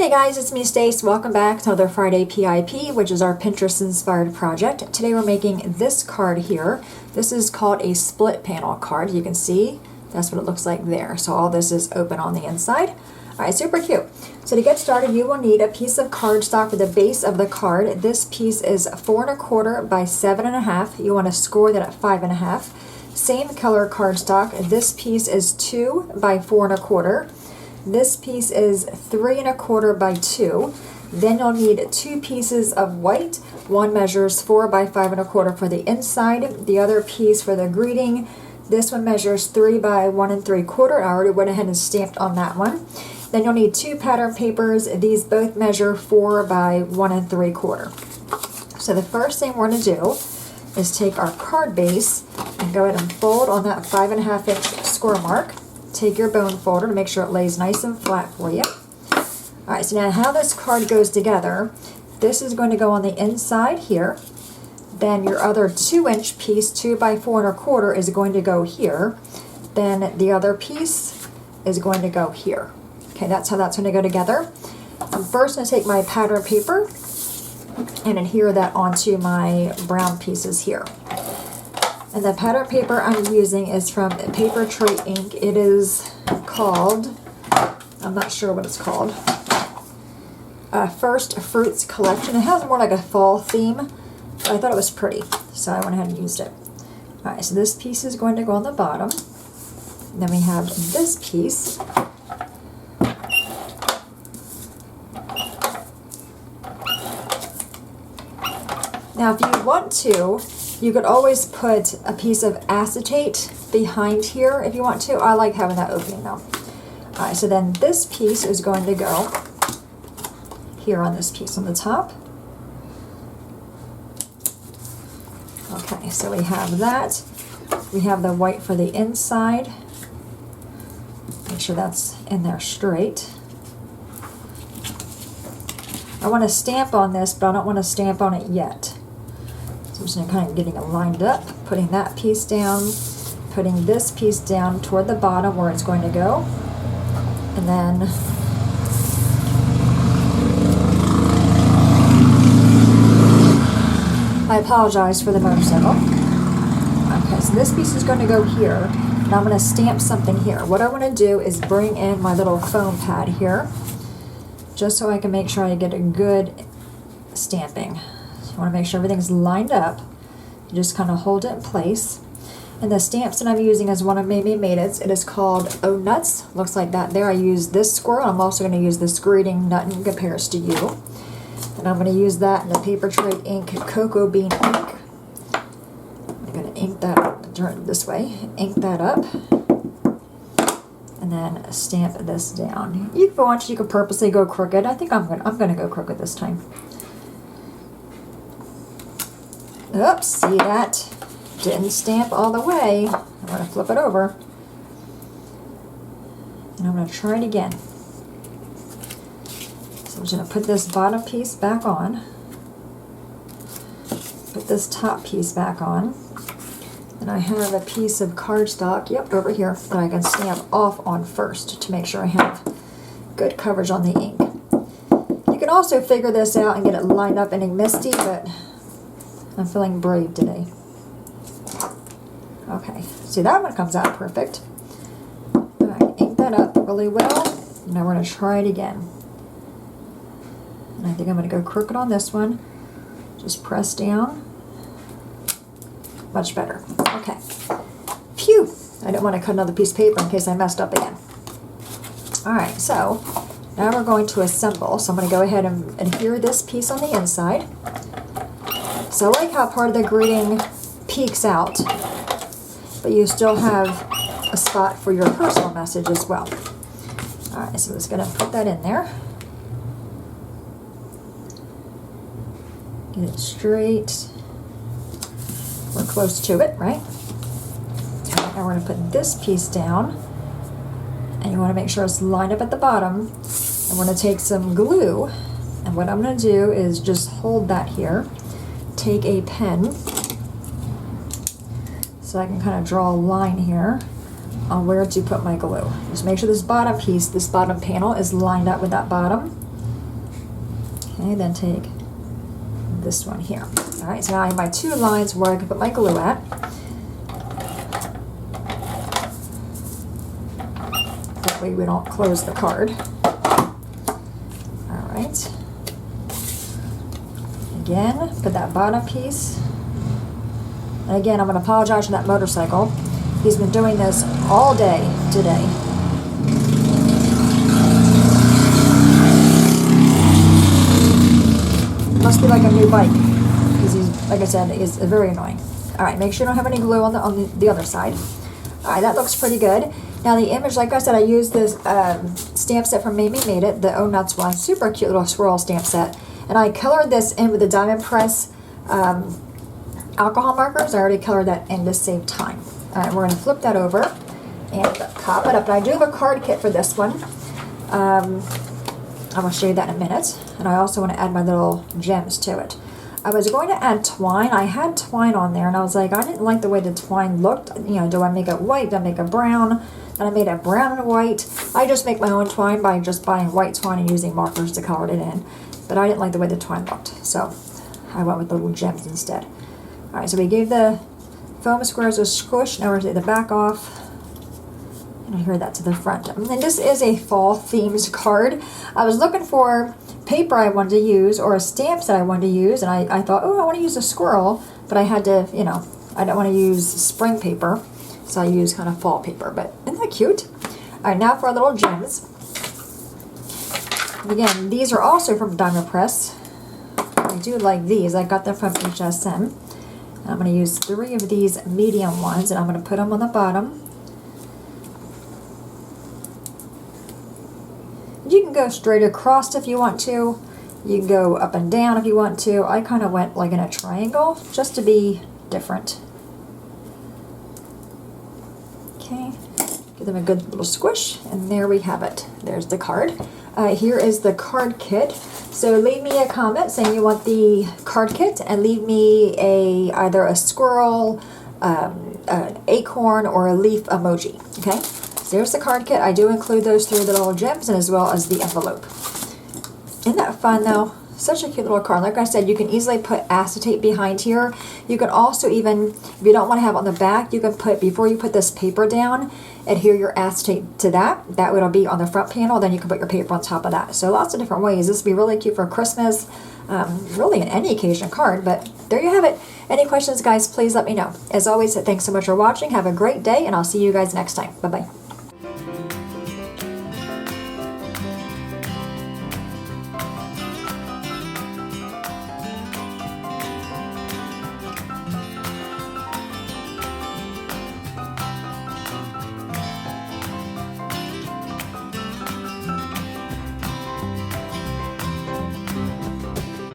Hey guys, it's me Stacy. Welcome back to another Friday PIP, which is our Pinterest inspired project. Today we're making this card here. This is called a split panel card. You can see that's what it looks like there. So all this is open on the inside. Alright, super cute. So to get started, you will need a piece of cardstock for the base of the card. This piece is 4 1/4 by 7 1/2. You want to score that at 5 1/2. Same color cardstock. This piece is 2 by 4 1/4. This piece is 3 1/4 by 2. Then you'll need 2 pieces of white. One measures 4 by 5 1/4 for the inside. The other piece for the greeting. This one measures 3 by 1 3/4. I already went ahead and stamped on that one. Then you'll need 2 pattern papers. These both measure 4 by 1 3/4. So the first thing we're going to do is take our card base and go ahead and fold on that 5 1/2 inch score mark. Take your bone folder to make sure it lays nice and flat for you. Alright, so now how this card goes together, this is going to go on the inside here. Then your other 2-inch piece, 2 by 4 1/4, is going to go here. Then the other piece is going to go here. Okay, that's how that's going to go together. I'm first going to take my pattern paper and adhere that onto my brown pieces here. And the pattern paper I'm using is from Paper Tray Ink. It is called, I'm not sure what it's called, First Fruits Collection. It has more like a fall theme, but I thought it was pretty, so I went ahead and used it. Alright, so this piece is going to go on the bottom. Then we have this piece. Now if you want to, you could always put a piece of acetate behind here if you want to. I like having that opening though. Alright, so then this piece is going to go here on this piece on the top. Okay, so we have that. We have the white for the inside. Make sure that's in there straight. I want to stamp on this, but I don't want to stamp on it yet. I'm just kind of getting it lined up, putting that piece down, putting this piece down toward the bottom where it's going to go, and then I apologize for the motorcycle. Okay, so this piece is going to go here, and I'm going to stamp something here. What I want to do is bring in my little foam pad here, just so I can make sure I get a good stamping. You want to make sure everything's lined up. You just kind of hold it in place. And the stamps that I'm using is one of Maybe Made It. It is called Oh Nuts. Looks like that there. I use this squirrel. I'm also going to use this greeting nut in comparison to you. And I'm going to use that in the Paper Tray Ink Cocoa Bean ink. I'm going to ink that up, turn it this way. Ink that up. And then stamp this down. If you want, you can purposely go crooked. I think I'm going to go crooked this time. Oops, see that? Didn't stamp all the way. I'm going to flip it over. And I'm going to try it again. So I'm just going to put this bottom piece back on. Put this top piece back on. And I have a piece of cardstock, yep, over here, that I can stamp off on first to make sure I have good coverage on the ink. You can also figure this out and get it lined up in misty, but I'm feeling brave today. Okay, see that one comes out perfect. Alright, ink that up really well. Now we're going to try it again. And I think I'm going to go crooked on this one. Just press down. Much better. Okay. Phew! I don't want to cut another piece of paper in case I messed up again. Alright, so now we're going to assemble. So I'm going to go ahead and adhere this piece on the inside. So I like how part of the greeting peeks out, but you still have a spot for your personal message as well. Alright, so I'm just going to put that in there. Get it straight. We're close to it, right? Alright, now we're going to put this piece down, and you want to make sure it's lined up at the bottom. And we're going to take some glue, and what I'm going to do is just hold that here. Take a pen so I can kind of draw a line here on where to put my glue. Just make sure this bottom piece, this bottom panel is lined up with that bottom. Okay, then take this one here. All right, so now I have my 2 lines where I can put my glue at. That way we don't close the card. All right. Again, put that bottom piece. And again, I'm going to apologize for that motorcycle. He's been doing this all day today. Must be like a new bike, because he's, like I said, is very annoying. All right, make sure you don't have any glue on the other side. All right, that looks pretty good. Now the image, like I said, I used this stamp set from Mamie Made It, the Oh Nuts one, super cute little swirl stamp set. And I colored this in with the Diamond Press alcohol markers. I already colored that in to save time. All right, we're going to flip that over and pop it up. And I do have a card kit for this one. I'm going to show you that in a minute. And I also want to add my little gems to it. I was going to add twine. I had twine on there, and I was like, I didn't like the way the twine looked. You know, do I make it white? Do I make it brown? And I made it brown and white. I just make my own twine by just buying white twine and using markers to color it in. But I didn't like the way the twine looked, so I went with the little gems instead. All right, so we gave the foam squares a squish. Now we're going to take the back off. And I hear that to the front. And this is a fall themed card. I was looking for paper I wanted to use or stamps that I wanted to use, and I thought, oh, I want to use a squirrel, but I had to, you know, I don't want to use spring paper, so I use kind of fall paper. But isn't that cute? All right, now for our little gems. Again, these are also from Diamond Press. I do like these. I got them from HSM. I'm going to use 3 of these medium ones, and I'm going to put them on the bottom. You can go straight across if you want to. You can go up and down if you want to. I kind of went like in a triangle just to be different. Okay, give them a good little squish, and there we have it. There's the card. Here is the card kit. So leave me a comment saying you want the card kit, and leave me either a squirrel, an acorn, or a leaf emoji. Okay. There's the card kit. I do include those 3 little gems, and as well as the envelope. Isn't that fun though? Such a cute little card. Like I said, you can easily put acetate behind here. You can also even, if you don't want to have it on the back, you can put, before you put this paper down, adhere your acetate to that. That would be on the front panel. Then you can put your paper on top of that. So lots of different ways. This would be really cute for Christmas. Really an any occasion card, but there you have it. Any questions, guys, please let me know. As always, thanks so much for watching. Have a great day, and I'll see you guys next time. Bye-bye.